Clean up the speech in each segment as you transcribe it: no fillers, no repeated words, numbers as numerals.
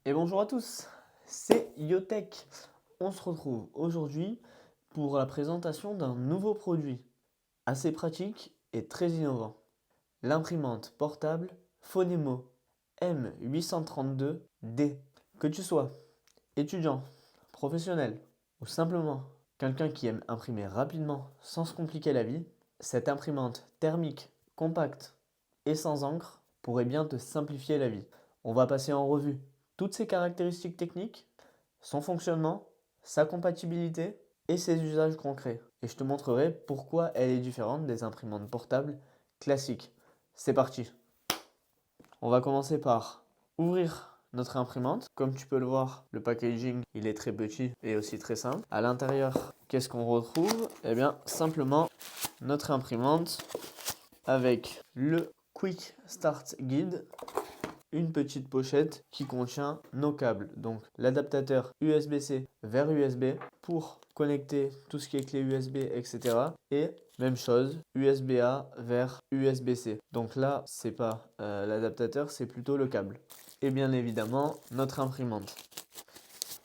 Et bonjour à tous, c'est Yotech. On se retrouve aujourd'hui pour la présentation d'un nouveau produit assez pratique et très innovant. L'imprimante portable Phonemo M832D. Que tu sois étudiant, professionnel ou simplement quelqu'un qui aime imprimer rapidement sans se compliquer la vie, cette imprimante thermique, compacte et sans encre pourrait bien te simplifier la vie. On va passer en revue toutes ses caractéristiques techniques, son fonctionnement, sa compatibilité et ses usages concrets. Et je te montrerai pourquoi elle est différente des imprimantes portables classiques. C'est parti. On va commencer par ouvrir notre imprimante. Comme tu peux le voir, le packaging, il est très petit et aussi très simple. À l'intérieur, qu'est-ce qu'on retrouve? Eh bien, simplement notre imprimante avec le Quick Start Guide, une petite pochette qui contient nos câbles. Donc l'adaptateur USB-C vers USB pour connecter tout ce qui est clé USB, etc. Et même chose, USB-A vers USB-C. Donc là, c'est pas l'adaptateur, c'est plutôt le câble. Et bien évidemment, notre imprimante.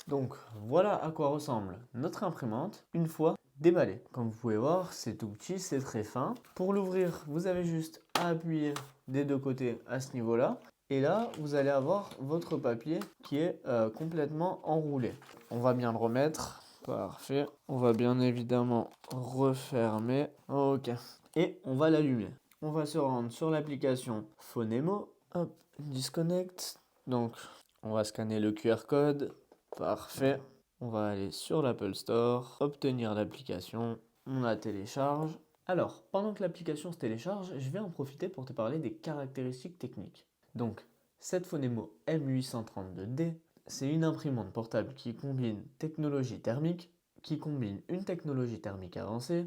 Donc voilà à quoi ressemble notre imprimante une fois déballée. Comme vous pouvez voir, c'est tout petit, c'est très fin. Pour l'ouvrir, vous avez juste à appuyer des deux côtés à ce niveau-là. Et là, vous allez avoir votre papier qui est complètement enroulé. On va bien le remettre. Parfait. On va bien évidemment refermer. Ok. Et on va l'allumer. On va se rendre sur l'application Phonemo. Hop, disconnect. Donc, on va scanner le QR code. Parfait. On va aller sur l'Apple Store, obtenir l'application, on la télécharge. Alors, pendant que l'application se télécharge, je vais en profiter pour te parler des caractéristiques techniques. Donc, cette Phonemo M832D, c'est une imprimante portable qui combine technologie thermique, qui combine une technologie thermique avancée,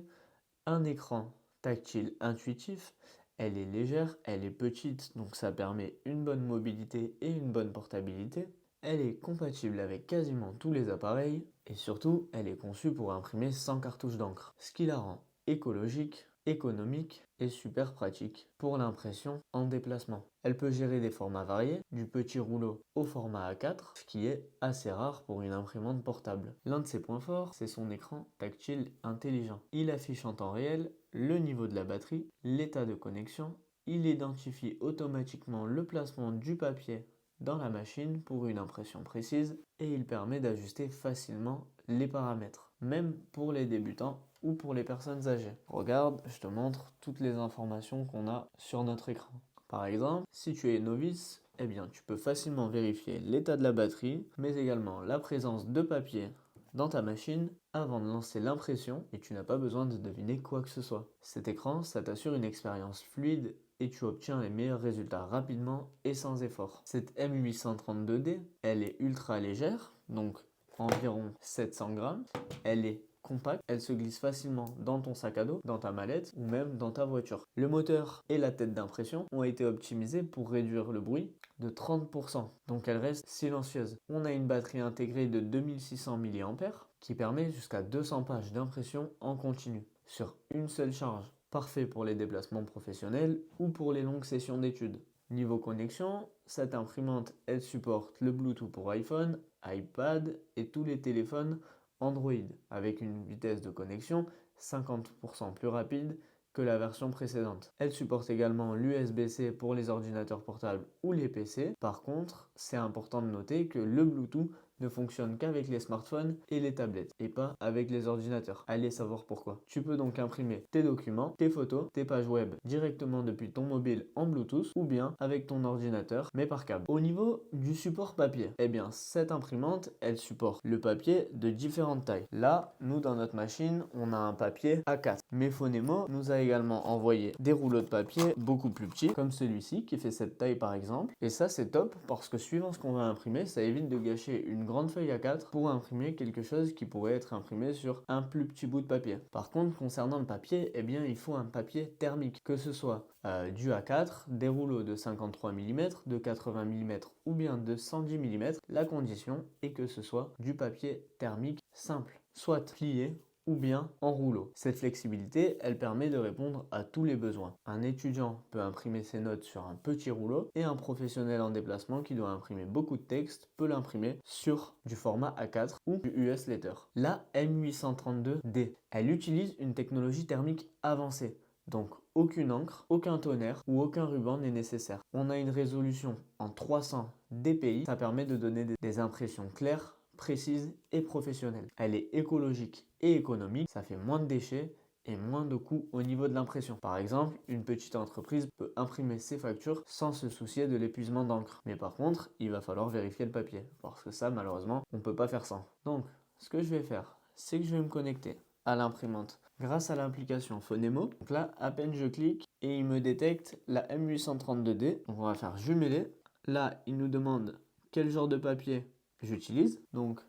un écran tactile intuitif, elle est légère, elle est petite, donc ça permet une bonne mobilité et une bonne portabilité. Elle est compatible avec quasiment tous les appareils et surtout, elle est conçue pour imprimer sans cartouche d'encre, ce qui la rend écologique, économique et super pratique pour l'impression en déplacement. Elle peut gérer des formats variés, du petit rouleau au format A4, ce qui est assez rare pour une imprimante portable. L'un de ses points forts, c'est son écran tactile intelligent. Il affiche en temps réel le niveau de la batterie, l'état de connexion, il identifie automatiquement le placement du papier dans la machine pour une impression précise et il permet d'ajuster facilement les paramètres, même pour les débutants ou pour les personnes âgées. Regarde, je te montre toutes les informations qu'on a sur notre écran. Par exemple, si tu es novice, eh bien, tu peux facilement vérifier l'état de la batterie, mais également la présence de papier dans ta machine avant de lancer l'impression et tu n'as pas besoin de deviner quoi que ce soit. Cet écran, ça t'assure une expérience fluide et tu obtiens les meilleurs résultats rapidement et sans effort. Cette M832D, elle est ultra légère, donc environ 700 grammes. Elle est compacte, elle se glisse facilement dans ton sac à dos, dans ta mallette ou même dans ta voiture. Le moteur et la tête d'impression ont été optimisés pour réduire le bruit de 30%, donc elle reste silencieuse. On a une batterie intégrée de 2600 mAh qui permet jusqu'à 200 pages d'impression en continu sur une seule charge. Parfait pour les déplacements professionnels ou pour les longues sessions d'études. Niveau connexion, cette imprimante, elle supporte le Bluetooth pour iPhone, iPad et tous les téléphones Android avec une vitesse de connexion 50% plus rapide que la version précédente. Elle supporte également l'USB-C pour les ordinateurs portables ou les PC. Par contre, c'est important de noter que le Bluetooth ne fonctionne qu'avec les smartphones et les tablettes et pas avec les ordinateurs. Allez savoir pourquoi. Tu peux donc imprimer tes documents, tes photos, tes pages web directement depuis ton mobile en Bluetooth ou bien avec ton ordinateur mais par câble. Au niveau du support papier, eh bien cette imprimante, elle supporte le papier de différentes tailles. Là, nous dans notre machine, on a un papier A4. Mais Phonemo nous a également envoyé des rouleaux de papier beaucoup plus petits comme celui-ci qui fait cette taille par exemple. Et ça c'est top parce que suivant ce qu'on va imprimer, ça évite de gâcher une grande feuille A4 pour imprimer quelque chose qui pourrait être imprimé sur un plus petit bout de papier. Par contre, concernant le papier, eh bien, il faut un papier thermique, que ce soit du A4, des rouleaux de 53 mm, de 80 mm ou bien de 110 mm. La condition est que ce soit du papier thermique simple, soit plié ou bien en rouleau. Cette flexibilité, elle permet de répondre à tous les besoins. Un étudiant peut imprimer ses notes sur un petit rouleau et un professionnel en déplacement qui doit imprimer beaucoup de texte peut l'imprimer sur du format A4 ou du US Letter. La M832D, elle utilise une technologie thermique avancée. Donc aucune encre, aucun tonnerre ou aucun ruban n'est nécessaire. On a une résolution en 300 dpi, ça permet de donner des impressions claires, précises et professionnelles. Elle est écologique et économique, ça fait moins de déchets et moins de coûts au niveau de l'impression. Par exemple, une petite entreprise peut imprimer ses factures sans se soucier de l'épuisement d'encre. Mais par contre, il va falloir vérifier le papier, parce que ça, malheureusement, on ne peut pas faire sans. Donc, ce que je vais faire, c'est que je vais me connecter à l'imprimante grâce à l'application Phonemo. Donc là, à peine je clique et il me détecte la M832D. Donc on va faire jumeler. Là, il nous demande quel genre de papier j'utilise. Donc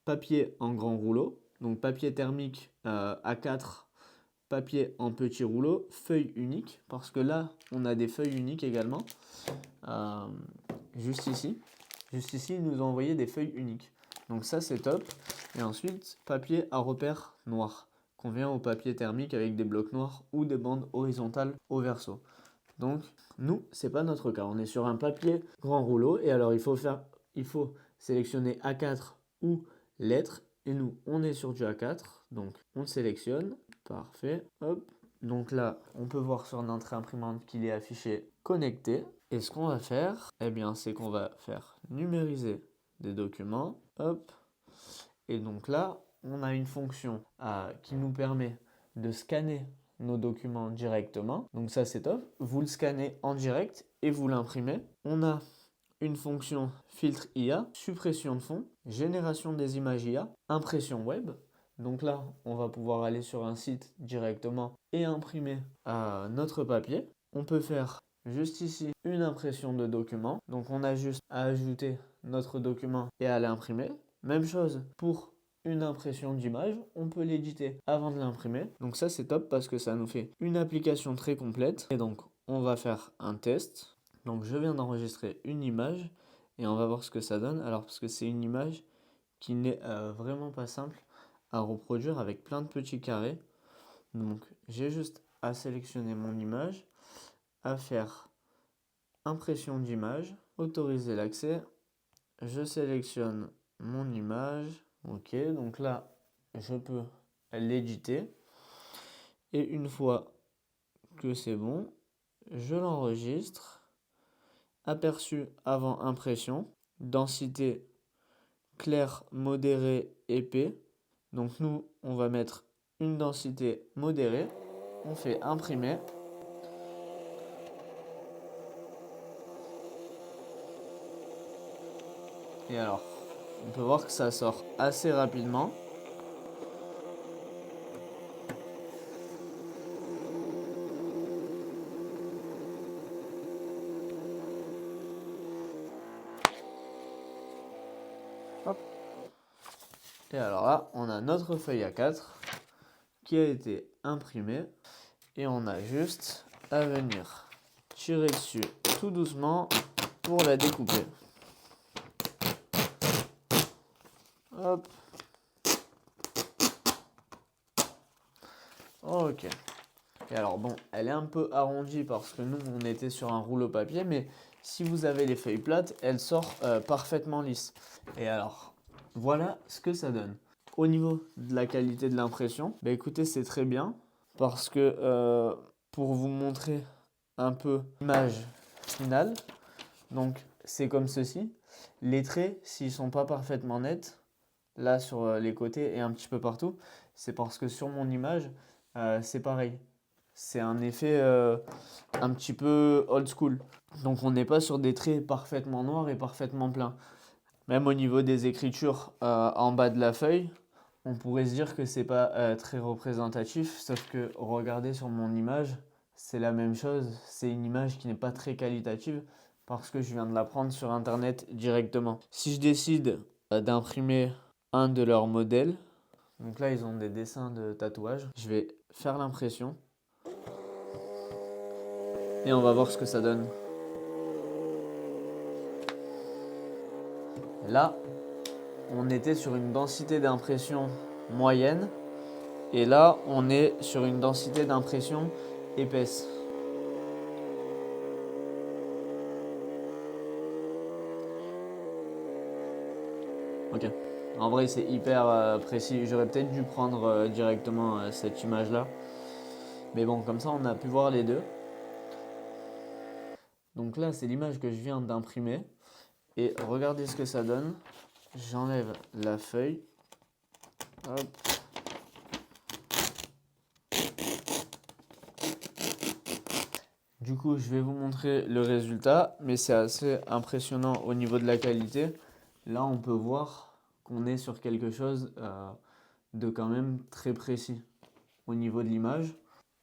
papier en grand rouleau, donc papier thermique A4, papier en petit rouleau, feuille unique, parce que là, on a des feuilles uniques également. Euh, juste ici, ils nous ont envoyé des feuilles uniques. Donc ça, c'est top. Et ensuite, papier à repère noir, convient au papier thermique avec des blocs noirs ou des bandes horizontales au verso. Donc, nous, c'est pas notre cas. On est sur un papier grand rouleau et alors il faut sélectionner A4 ou lettres. Et nous, on est sur du A4, donc on sélectionne. Parfait. Hop. Donc là, on peut voir sur notre imprimante qu'il est affiché connecté. Et ce qu'on va faire, eh bien, c'est qu'on va faire numériser des documents. Hop. Et donc là, on a une fonction qui nous permet de scanner nos documents directement. Donc ça, c'est top. Vous le scannez en direct et vous l'imprimez. On a une fonction filtre IA, suppression de fond, génération des images IA, impression web. Donc là, on va pouvoir aller sur un site directement et imprimer notre papier. On peut faire juste ici une impression de document. Donc on a juste à ajouter notre document et à l'imprimer. Même chose pour une impression d'image, on peut l'éditer avant de l'imprimer. Donc ça c'est top parce que ça nous fait une application très complète. Et donc on va faire un test. Donc je viens d'enregistrer une image et on va voir ce que ça donne. Alors parce que c'est une image qui n'est vraiment pas simple à reproduire avec plein de petits carrés. Donc j'ai juste à sélectionner mon image, à faire impression d'image, autoriser l'accès. Je sélectionne mon image. Ok, donc là je peux l'éditer. Et une fois que c'est bon, je l'enregistre. Aperçu avant impression, densité clair, modéré, épais. Donc nous, on va mettre une densité modérée. On fait imprimer. Et alors, on peut voir que ça sort assez rapidement. Hop. Et alors là, on a notre feuille A4 qui a été imprimée. Et on a juste à venir tirer dessus tout doucement pour la découper. Hop. Ok. Et alors bon, elle est un peu arrondie parce que nous, on était sur un rouleau papier, mais si vous avez les feuilles plates, elle sort parfaitement lisse. Et alors, voilà ce que ça donne. Au niveau de la qualité de l'impression, bah écoutez, c'est très bien parce que pour vous montrer un peu l'image finale, donc c'est comme ceci. Les traits, s'ils ne sont pas parfaitement nets, là sur les côtés et un petit peu partout, c'est parce que sur mon image, c'est pareil. C'est un effet un petit peu old school. Donc on n'est pas sur des traits parfaitement noirs et parfaitement pleins. Même au niveau des écritures en bas de la feuille, on pourrait se dire que c'est pas très représentatif, sauf que regardez sur mon image, c'est la même chose. C'est une image qui n'est pas très qualitative parce que je viens de la prendre sur internet directement. Si je décide d'imprimer un de leurs modèles, donc là ils ont des dessins de tatouages, je vais faire l'impression et on va voir ce que ça donne. Là, on était sur une densité d'impression moyenne Et là, on est sur une densité d'impression épaisse. Ok. En vrai, c'est hyper précis. J'aurais peut-être dû prendre directement cette image-là. Mais bon, comme ça, on a pu voir les deux. Donc là, c'est l'image que je viens d'imprimer. Et regardez ce que ça donne. J'enlève la feuille. Hop. Du coup, je vais vous montrer le résultat, mais c'est assez impressionnant au niveau de la qualité. Là, on peut voir qu'on est sur quelque chose de quand même très précis au niveau de l'image.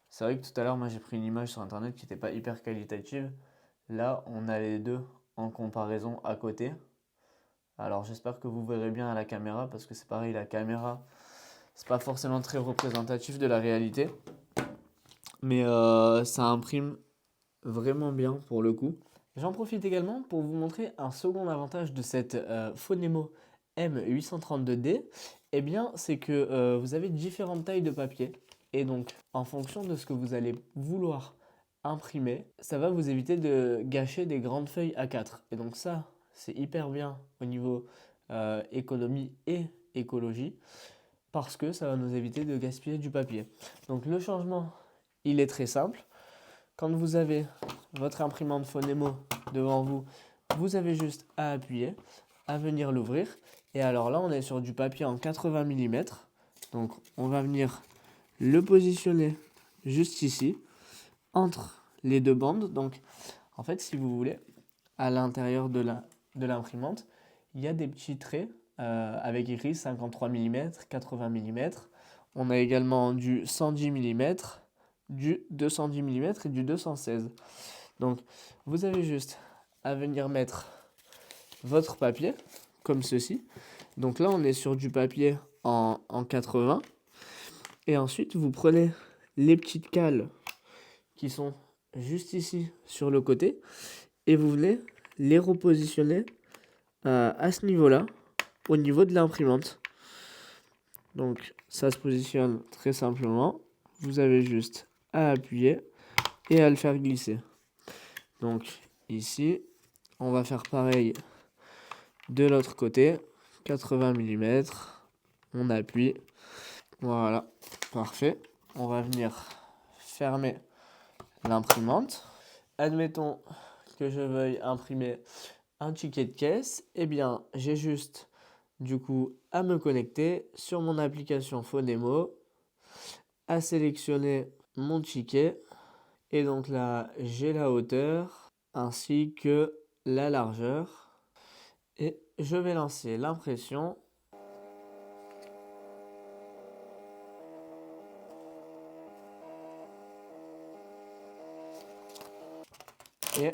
C'est vrai que tout à l'heure, moi j'ai pris une image sur internet qui n'était pas hyper qualitative. Là, on a les deux en comparaison à côté. Alors j'espère que vous verrez bien à la caméra parce que c'est pareil, la caméra, c'est pas forcément très représentatif de la réalité. Mais ça imprime vraiment bien pour le coup. J'en profite également pour vous montrer un second avantage de cette Phonemo M832D. Eh bien, c'est que vous avez différentes tailles de papier. Et donc, en fonction de ce que vous allez vouloir imprimer, ça va vous éviter de gâcher des grandes feuilles A4. Et donc ça, c'est hyper bien au niveau économie et écologie parce que ça va nous éviter de gaspiller du papier. Donc le changement, il est très simple. Quand vous avez votre imprimante Phonemo devant vous, vous avez juste à appuyer, à venir l'ouvrir. Et alors là, on est sur du papier en 80 mm. Donc on va venir le positionner juste ici, entre les deux bandes. Donc en fait, si vous voulez, à l'intérieur de l'imprimante, il y a des petits traits avec écrit 53 mm, 80 mm. On a également du 110 mm, du 210 mm et du 216. Donc, vous avez juste à venir mettre votre papier, comme ceci. Donc là, on est sur du papier en 80. Et ensuite, vous prenez les petites cales qui sont juste ici sur le côté. Et vous venez les repositionner à ce niveau-là, au niveau de l'imprimante. Donc, ça se positionne très simplement. Vous avez juste à appuyer et à le faire glisser. Donc, ici, on va faire pareil de l'autre côté. 80 mm. On appuie. Voilà, parfait. On va venir fermer l'imprimante. Admettons que je veuille imprimer un ticket de caisse. Eh bien, j'ai juste du coup à me connecter sur mon application Phonemo, à sélectionner mon ticket. Et donc là, j'ai la hauteur ainsi que la largeur. Et je vais lancer l'impression. Et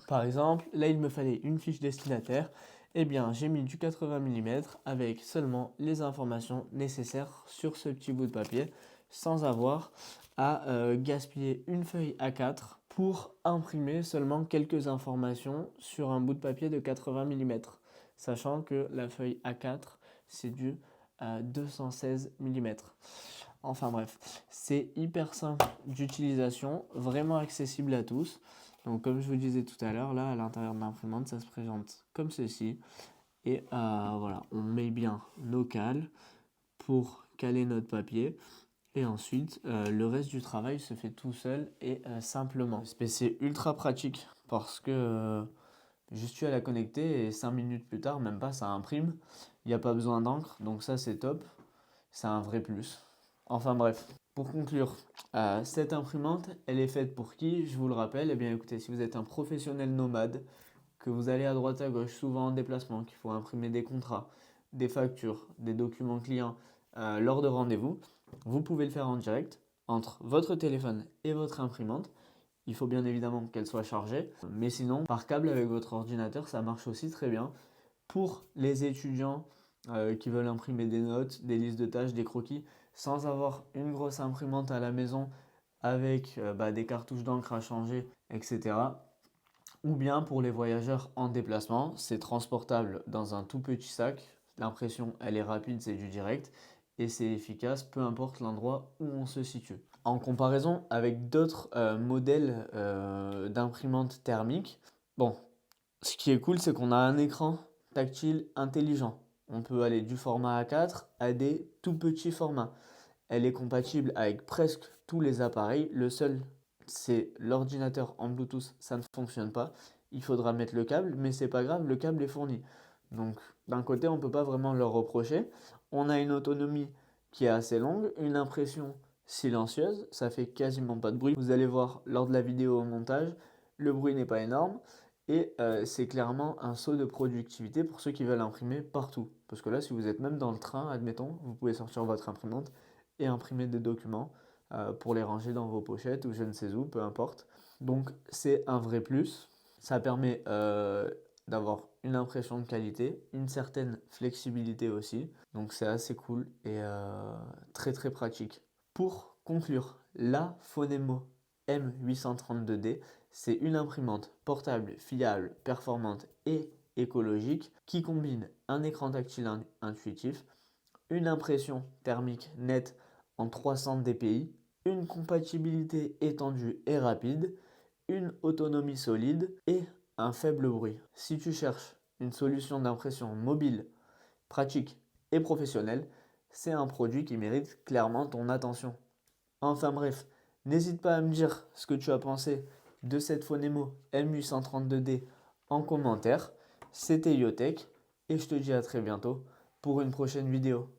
par exemple, là il me fallait une fiche destinataire. Eh bien, j'ai mis du 80 mm avec seulement les informations nécessaires sur ce petit bout de papier sans avoir à gaspiller une feuille A4 pour imprimer seulement quelques informations sur un bout de papier de 80 mm. Sachant que la feuille A4, c'est du 216 mm. Enfin bref, c'est hyper simple d'utilisation, vraiment accessible à tous. Donc comme je vous disais tout à l'heure, là à l'intérieur de l'imprimante, ça se présente comme ceci. Et voilà, on met bien nos cales pour caler notre papier. Et ensuite, le reste du travail se fait tout seul et simplement. C'est ultra pratique parce que juste tu as la connecter et 5 minutes plus tard, même pas, ça imprime. Il n'y a pas besoin d'encre, donc ça c'est top. C'est un vrai plus. Enfin bref, pour conclure, cette imprimante, elle est faite pour qui? Je vous le rappelle, eh bien écoutez, si vous êtes un professionnel nomade, que vous allez à droite à gauche, souvent en déplacement, qu'il faut imprimer des contrats, des factures, des documents clients lors de rendez-vous, vous pouvez le faire en direct entre votre téléphone et votre imprimante. Il faut bien évidemment qu'elle soit chargée, mais sinon, par câble avec votre ordinateur, ça marche aussi très bien. Pour les étudiants qui veulent imprimer des notes, des listes de tâches, des croquis, sans avoir une grosse imprimante à la maison avec des cartouches d'encre à changer, etc. Ou bien pour les voyageurs en déplacement, c'est transportable dans un tout petit sac. L'impression, elle est rapide, c'est du direct. et c'est efficace, peu importe l'endroit où on se situe. En comparaison avec d'autres modèles d'imprimantes thermiques, bon, ce qui est cool, c'est qu'on a un écran tactile intelligent. On peut aller du format A4 à des tout petits formats. Elle est compatible avec presque tous les appareils. Le seul, c'est l'ordinateur en Bluetooth, ça ne fonctionne pas. Il faudra mettre le câble, mais c'est pas grave, le câble est fourni. Donc d'un côté, on ne peut pas vraiment leur reprocher. On a une autonomie qui est assez longue, une impression silencieuse, ça fait quasiment pas de bruit. Vous allez voir lors de la vidéo au montage, le bruit n'est pas énorme et c'est clairement un saut de productivité pour ceux qui veulent imprimer partout. Parce que là, si vous êtes même dans le train, admettons, vous pouvez sortir votre imprimante et imprimer des documents pour les ranger dans vos pochettes ou je ne sais où, peu importe. Donc c'est un vrai plus. Ça permet d'avoir une impression de qualité, une certaine flexibilité aussi. Donc c'est assez cool et très très pratique. Pour conclure, la Phonemo M832D, c'est une imprimante portable, fiable, performante et écologique qui combine un écran tactile intuitif, une impression thermique nette en 300 dpi, une compatibilité étendue et rapide, une autonomie solide et un faible bruit. Si tu cherches une solution d'impression mobile, pratique et professionnelle, c'est un produit qui mérite clairement ton attention. Enfin bref, n'hésite pas à me dire ce que tu as pensé de cette Phonemo M832D en commentaire. C'était Yotech et je te dis à très bientôt pour une prochaine vidéo.